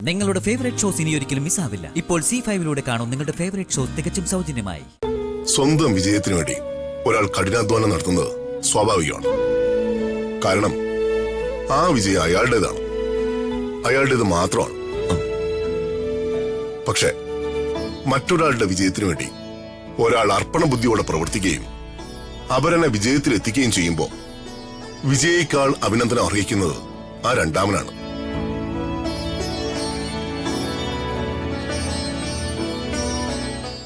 നിങ്ങളുടെ favourite shows ഇനി ഒരിക്കലും മിസ്സാവില്ല. ഇപ്പോൾ C5 കാണും നിങ്ങളുടെ ഫേവറേറ്റ് ഷോസ് തികച്ചും സൗജന്യമായി. സ്വന്തം വിജയത്തിനു വേണ്ടി ഒരാൾ കഠിനാധ്വാനം നടത്തുന്നത് സ്വാഭാവികമാണ്. കാരണം ആ വിജയം അയാളുടേതാണ്, അയാളുടേത് മാത്രമാണ്. പക്ഷെ മറ്റൊരാളുടെ വിജയത്തിനു വേണ്ടി ഒരാൾ അർപ്പണ ബുദ്ധിയോടെ പ്രവർത്തിക്കുകയും അവരെന്നെ വിജയത്തിലെത്തിക്കുകയും ചെയ്യുമ്പോൾ വിജയിക്കാൾ അഭിനന്ദനം അർഹിക്കുന്നത് ആ രണ്ടാമനാണ്.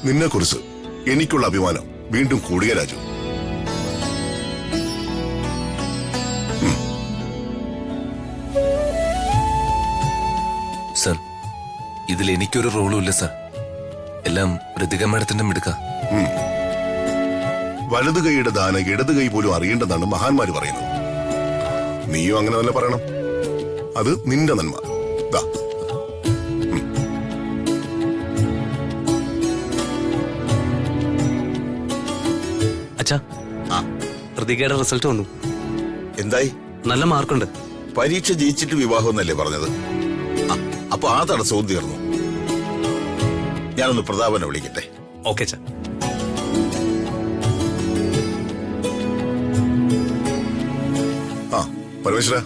നിന്നെക്കുറിച്ച് എനിക്കുള്ള അഭിമാനം വീണ്ടും കൂടിയ രാജു. സർ, ഇതിൽ എനിക്കൊരു റോളും ഇല്ല സർ. എല്ലാം ഋതിക മാഡത്തിന്റെ മിടുക്ക. വലതു കൈയുടെ ദാന ഇടതു കൈ പോലും അറിയേണ്ടതാണ് മഹാന്മാര് പറയുന്നത്. നീയും അങ്ങനെ തന്നെ പറയണം. അത് നിന്റെ നന്മ. അച്ഛാ, ഋതികയുടെ റിസൾട്ട് വന്നു. എന്തായി? നല്ല മാർക്കുണ്ട്. പരീക്ഷ ജയിച്ചിട്ട് വിവാഹം എന്നല്ലേ പറഞ്ഞത്? അപ്പൊ ആ തടസ്സവും തീർന്നു. ഞാനൊന്ന് പ്രതാപനെ വിളിക്കട്ടെ. ഓക്കെ അച്ഛാ. പരമേശ്വര,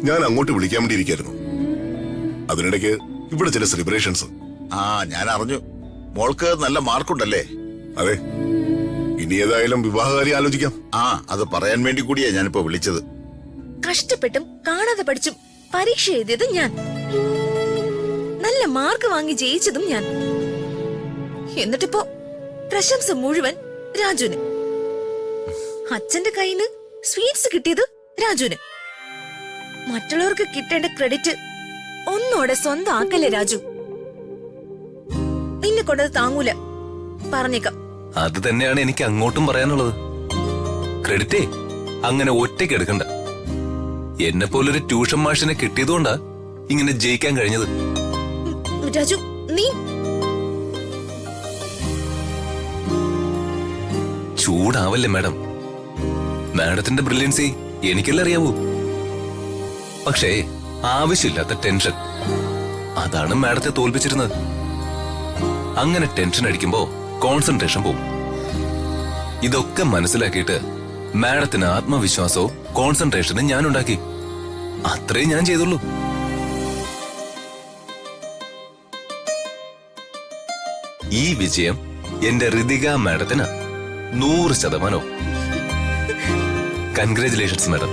ഞാൻ അങ്ങോട്ട് വിളിക്കാൻ വേണ്ടിയിരിക്കായിരുന്നു. അതിനിടയ്ക്ക് ഇവിടെ ചില സെലിബ്രേഷൻസ്. ഞാൻ അറിഞ്ഞു. മോൾക്ക് നല്ല മാർക്കുണ്ടല്ലേ? അതെ. ഇനി ഏതായാലും വിവാഹകാര്യം ആലോചിക്കാം. അത് പറയാൻ വേണ്ടി കൂടിയാ ഞാനിപ്പോ വിളിച്ചത്. കഷ്ടപ്പെട്ടും കാണാതെ പഠിച്ചും പരീക്ഷ എഴുതിയത് ഞാൻ, നല്ല മാർക്ക് വാങ്ങി ജയിച്ചതും ഞാൻ. എന്നിട്ടിപ്പോ പ്രശംസ മുഴുവൻ രാജുന്. അച്ഛന്റെ കയ്യിന്ന് സ്വീറ്റ്സ് കിട്ടിയത് രാജുന്. മറ്റുള്ളവർക്ക് കിട്ടേണ്ട ക്രെഡിറ്റ് ഒന്നോടെ സ്വന്തം ആക്കല്ലേ രാജു. നിന്നെ കൊണ്ടത് താങ്ങൂല, പറഞ്ഞേക്കാം. അത് തന്നെയാണ് എനിക്ക് അങ്ങോട്ടും പറയാനുള്ളത്. ക്രെഡിറ്റേ അങ്ങനെ ഒറ്റയ്ക്ക് എടുക്കണ്ട. എന്നെ പോലൊരു ട്യൂഷൻ മാഷിനെ കിട്ടിയതുകൊണ്ടാ ഇങ്ങനെ ജയിക്കാൻ കഴിഞ്ഞത്. രാജു, നീ ചൂടാവല്ലേ മാഡം. മാഡത്തിന്റെ ബ്രില്യൻസി എനിക്കെല്ലാം അറിയാവൂ. പക്ഷേ ആവശ്യമില്ലാത്ത ടെൻഷൻ, അതാണ് മാഡത്തെ തോൽപ്പിച്ചിരുന്നത്. അങ്ങനെ ടെൻഷൻ അടിക്കുമ്പോ കോൺസെൻട്രേഷൻ പോകും. ഇതൊക്കെ മനസ്സിലാക്കിയിട്ട് മാഡത്തിന് ആത്മവിശ്വാസവും കോൺസെൻട്രേഷനും ഞാൻ ഉണ്ടാക്കി. അത്രേ ഞാൻ ചെയ്തുള്ളൂ. ഈ വിജയം എന്റെ ഋതിക മാഡത്തിന് 100%. Congratulations madam.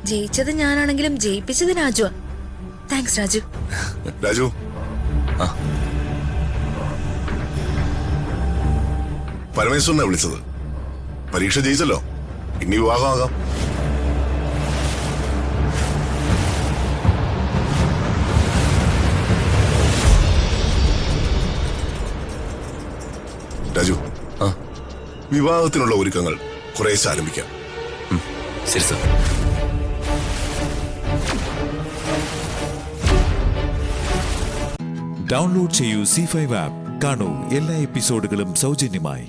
ജയിച്ചത് ഞാനാണെങ്കിലും ജയിപ്പിച്ചത് രാജുവാ. താങ്ക്സ് രാജു. രാജു, പരമേശ്വരനെ വിളിച്ചത്. പരീക്ഷ ജയിച്ചല്ലോ, ഇനി വിവാഹമാകാം. രാജു, വിവാഹത്തിനുള്ള ഒരുക്കങ്ങൾ കുറേശ്ശെ ആരംഭിക്കാം. ശരി സർ. ഡൗൺലോഡ് ചെയ്യൂ C5 ആപ്പ്. കാണൂ എല്ലാ എപ്പിസോഡുകളും സൗജന്യമായി.